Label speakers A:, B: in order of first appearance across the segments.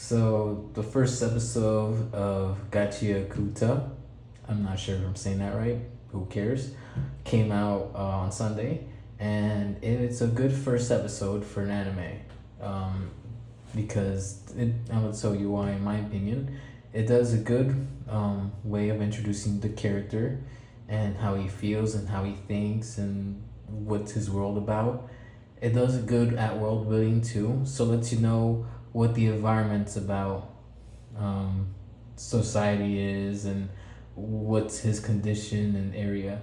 A: So the first episode of Gachiakuta, I'm not sure if I'm saying that right. Who cares? Came out on Sunday, and it's a good first episode for an anime, because I will tell you why. In my opinion, it does a good way of introducing the character and how he feels and how he thinks and what's his world about. It does a good at world building too, so lets you know what the environment's about, um, society is, and what's his condition and area.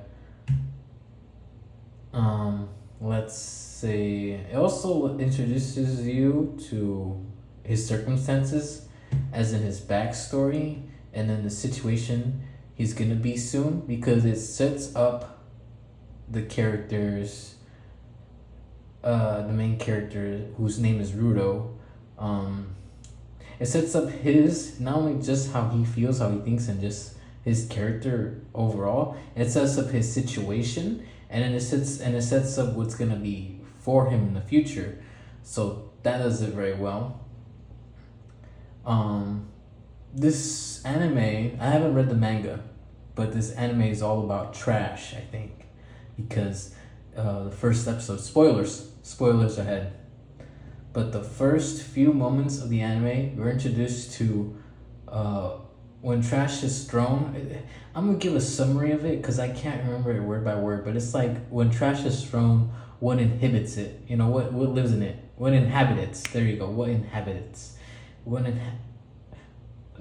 A: Let's say it also introduces you to his circumstances, as in his backstory, and then the situation he's gonna be soon, because it sets up the characters, the main character whose name is Rudo. Um, it sets up his, not only just how he feels, how he thinks, and just his character overall. It sets up his situation, and then it sets up what's gonna be for him in the future. So that does it very well. Um, this anime, I haven't read the manga, but this anime is all about trash. I think because the first episode, spoilers ahead. But the first few moments of the anime, we're introduced to uh, when trash is thrown. I'm gonna give a summary of it because I can't remember it word by word. But it's like when trash is thrown, what inhibits it? You know what lives in it? What inhabits? There you go. What inhabits? What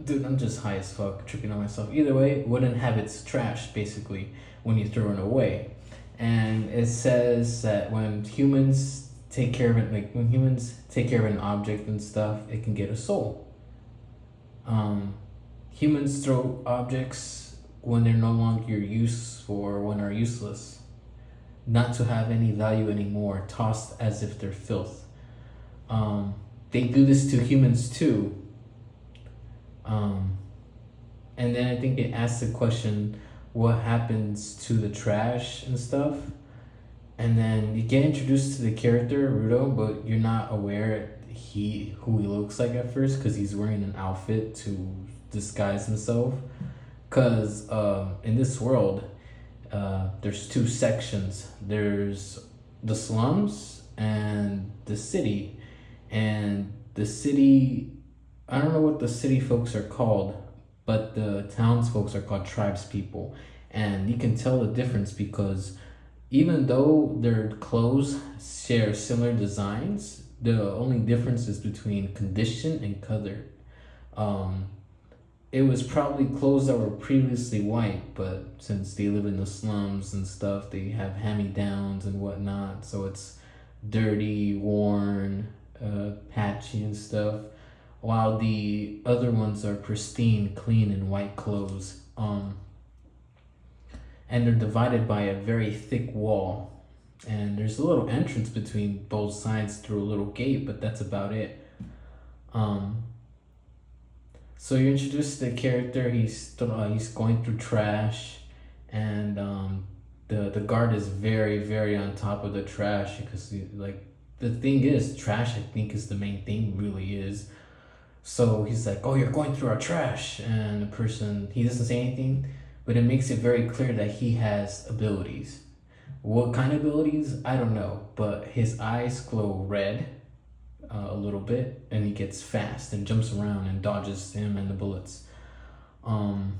A: Dude, I'm just high as fuck, tripping on myself. Either way, what inhabits trash basically when you throw it away, and it says that when humans take care of it, like when humans take care of an object and stuff, it can get a soul. Um, Humans throw objects when they're no longer useful or when are useless, not to have any value anymore, tossed as if they're filth. Um, they do this to humans too. Um, and then I think it asks the question, what happens to the trash and stuff? And then you get introduced to the character Rudo, but you're not aware who he looks like at first, because he's wearing an outfit to disguise himself. Because in this world, there's two sections. There's the slums and the city. And the city, I don't know what the city folks are called, but the townsfolk are called tribes people. And you can tell the difference because even though their clothes share similar designs, the only difference is between condition and color. Um, it was probably clothes that were previously white, but since they live in the slums and stuff, they have hand-me-downs and whatnot, so it's dirty, worn, patchy and stuff, while the other ones are pristine, clean, and white clothes. And they're divided by a very thick wall. And there's a little entrance between both sides through a little gate, but that's about it. Um, so you're introduced to the character. He's going through trash, and the guard is very very on top of the trash because like the thing is trash. I think is the main thing. Really is. So he's like, "Oh, you're going through our trash," and the person, he doesn't say anything, but it makes it very clear that he has abilities. What kind of abilities? I don't know, but his eyes glow red a little bit, and he gets fast and jumps around and dodges him and the bullets. Um,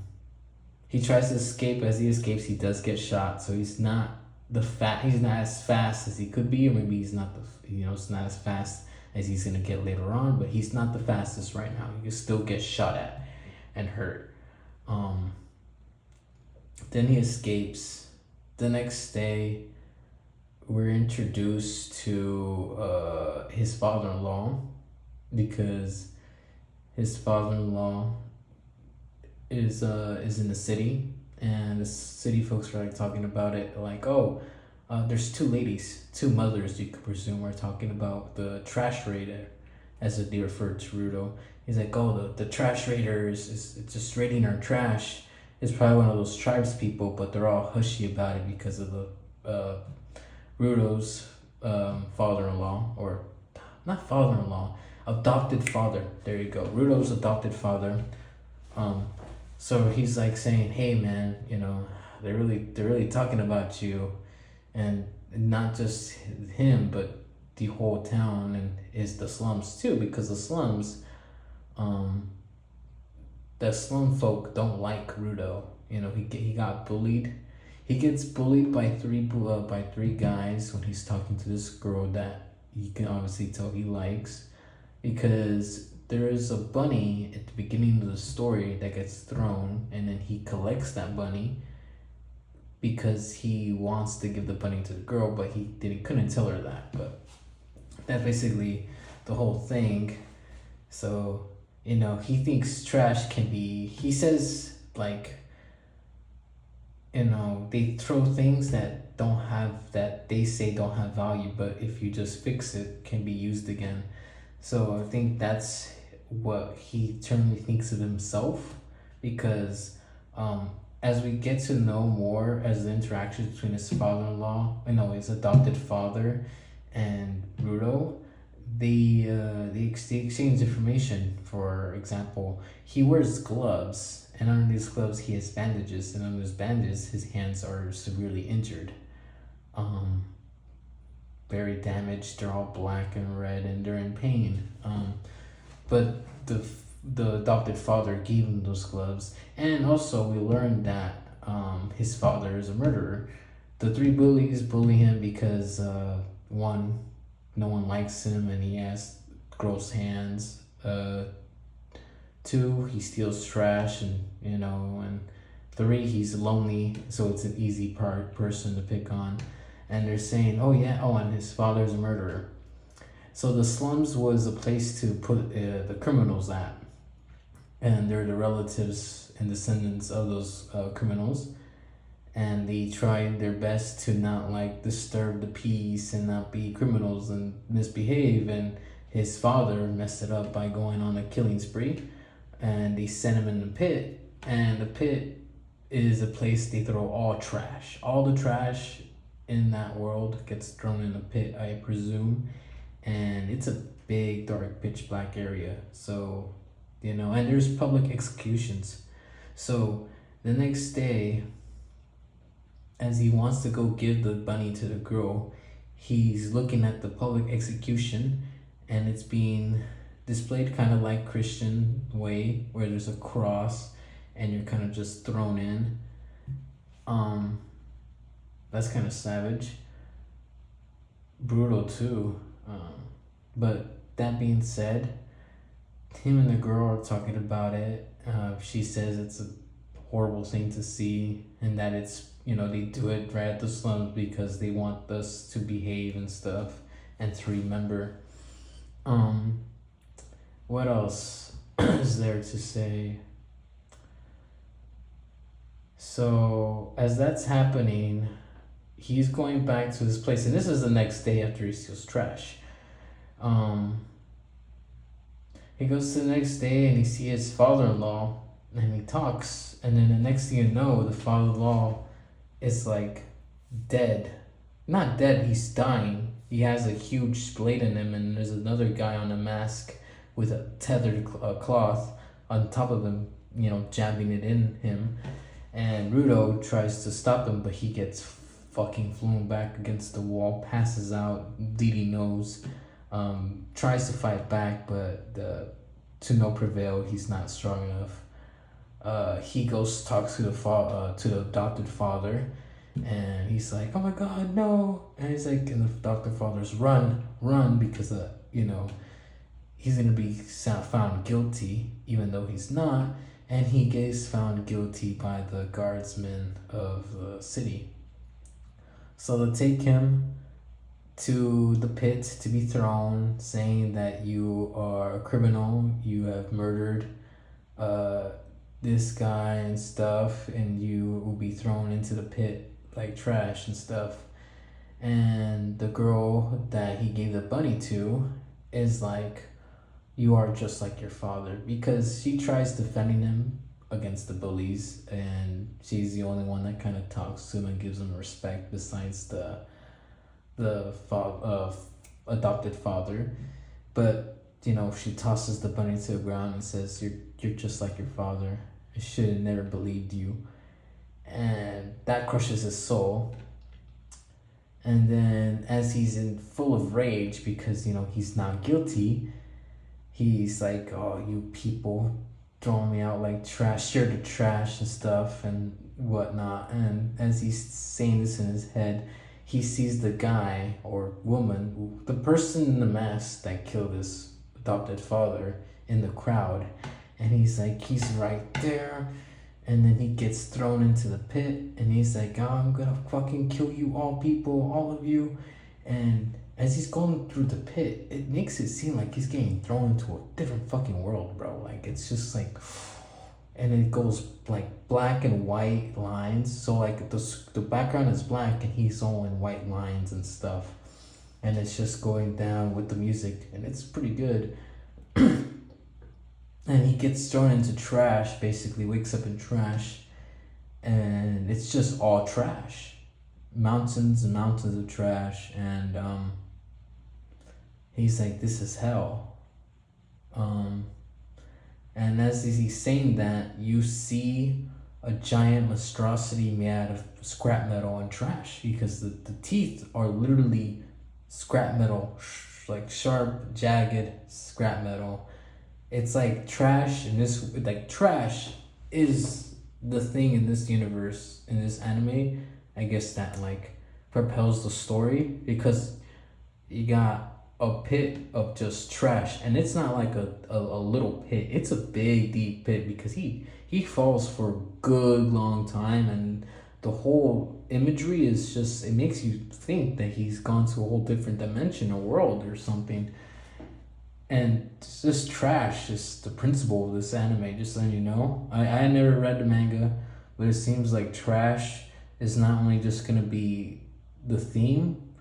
A: he tries to escape. As he escapes, he does get shot. So he's not as fast as he could be, or maybe he's not it's not as fast as he's gonna get later on. But he's not the fastest right now. He can still get shot at and hurt. Um, then he escapes. The next day, we're introduced to his father-in-law, because his father-in-law is in the city, and the city folks are like talking about it, like, oh, there's two ladies, two mothers, you could presume, are talking about the trash raider, as they refer to Rudo. He's like, oh, the trash raider is just raiding our trash. It's probably one of those tribes people, but they're all hushy about it because of the Rudo's father-in-law, or not father-in-law. adopted father. There you go. Rudo's adopted father. Um, so he's like saying, "Hey, man, they're really talking about you, and not just him, but the whole town and is the slums too, because um, the slum folk don't like Rudo. He got bullied. He gets bullied by three guys when he's talking to this girl that you can obviously tell he likes, because there is a bunny at the beginning of the story that gets thrown, and then he collects that bunny because he wants to give the bunny to the girl, but couldn't tell her that. But that's basically the whole thing. So he thinks trash can be. He says like, they throw things that they say don't have value, but if you just fix it, can be used again. So I think that's what he eternally thinks of himself, because as we get to know more as the interactions between his father-in-law, his adopted father, and Rudo, they exchange information. For example, he wears gloves, and under these gloves he has bandages, and under those bandages his hands are severely injured, very damaged. They're all black and red, and they're in pain. But the adopted father gave him those gloves, and also we learned that his father is a murderer. The three bullies bully him because one, no one likes him, and he has gross hands. Two, he steals trash, and three, he's lonely, so it's an easy person to pick on. And they're saying, and his father's a murderer. So the slums was a place to put the criminals at, and they're the relatives and descendants of those criminals, and they tried their best to not disturb the peace and not be criminals and misbehave. And his father messed it up by going on a killing spree, and they sent him in the pit. And the pit is a place they throw all the trash in that world gets thrown in a pit, I presume. And it's a big, dark, pitch black area. So, and there's public executions. So the next day, as he wants to go give the bunny to the girl, he's looking at the public execution, and it's being displayed kind of like Christian way, where there's a cross and you're kind of just thrown in. That's kind of savage, brutal too. But that being said, him and the girl are talking about it. She says it's a horrible thing to see, and that it's they do it right at the slums because they want us to behave and stuff and to remember. What else is there to say? So as that's happening, he's going back to his place, and this is the next day after he steals trash. He goes to the next day and he sees his father-in-law, and he talks, and then the next thing you know, the father-in-law is dead. Not dead, he's dying. He has a huge blade in him, and there's another guy on a mask with a tethered cloth on top of him, jabbing it in him. And Rudo tries to stop him, but he gets fucking flown back against the wall, passes out, bleeding nose. Tries to fight back, but to no prevail. He's not strong enough. He goes talks to the adopted father, and he's like, "Oh my God, no!" And he's like, and the adopted father's run, because he's gonna be found guilty, even though he's not, and he gets found guilty by the guardsmen of the city. So they take him to the pit to be thrown, saying that you are a criminal, you have murdered this guy and stuff, and you will be thrown into the pit like trash and stuff. And the girl that he gave the bunny to is like, "You are just like your father," because she tries defending him against the bullies, and she's the only one that kind of talks to him and gives him respect besides the adopted father. But she tosses the bunny to the ground and says, you're just like your father. I should have never believed you. And that crushes his soul. And then as he's in full of rage because, he's not guilty, he's like, oh, you people throwing me out like trash, you're the trash and stuff and whatnot. And as he's saying this in his head, he sees the guy or woman, the person in the mask that killed his adopted father in the crowd. And he's right there. And then he gets thrown into the pit and he's like, oh, I'm gonna fucking kill you all people, all of you. And as he's going through the pit, it makes it seem like he's getting thrown into a different fucking world, bro. Like, it's just like, and it goes like black and white lines. So like the background is black and he's all in white lines and stuff. And it's just going down with the music and it's pretty good. And he gets thrown into trash, basically wakes up in trash, and it's just all trash. Mountains and mountains of trash, and he's like, this is hell. And as he's saying that, you see a giant monstrosity made out of scrap metal and trash, because the teeth are literally scrap metal, like sharp, jagged scrap metal. It's like trash, and this, like, trash is the thing in this universe, in this anime, I guess, that like propels the story, because you got a pit of just trash, and it's not like a little pit, it's a big deep pit, because he falls for a good long time, and the whole imagery is just, it makes you think that he's gone to a whole different dimension or world or something. And it's just trash, just the principle of this anime, just letting you know. I never read the manga, but it seems like trash is not only just going to be the theme.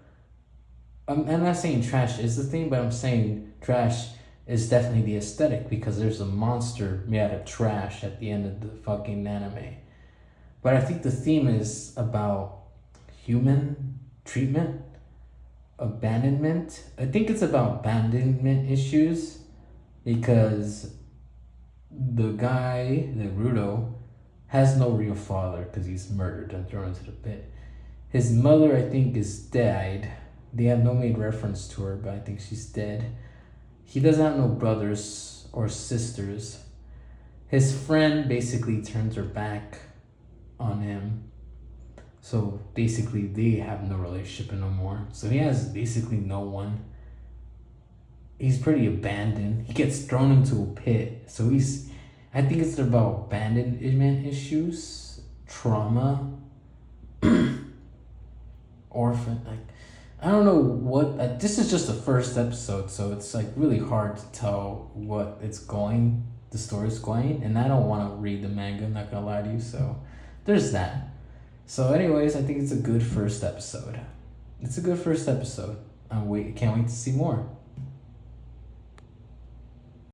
A: I'm not saying trash is the theme, but I'm saying trash is definitely the aesthetic, because there's a monster made out of trash at the end of the fucking anime. But I think the theme is about human treatment, abandonment. I think it's about abandonment issues, because the guy, the Rudo, has no real father because he's murdered and thrown into the pit. His mother, I think, is dead. They have no made reference to her, but I think she's dead. He doesn't have no brothers or sisters. His friend basically turns her back on him. So basically they have no relationship no more. So he has basically no one. He's pretty abandoned. He gets thrown into a pit. So I think it's about abandonment issues, trauma, orphan. Like, I don't know what, this is just the first episode. So it's like really hard to tell what the story's going. And I don't want to read the manga, I'm not gonna lie to you. So there's that. So anyways, I think it's a good first episode. I can't wait to see more.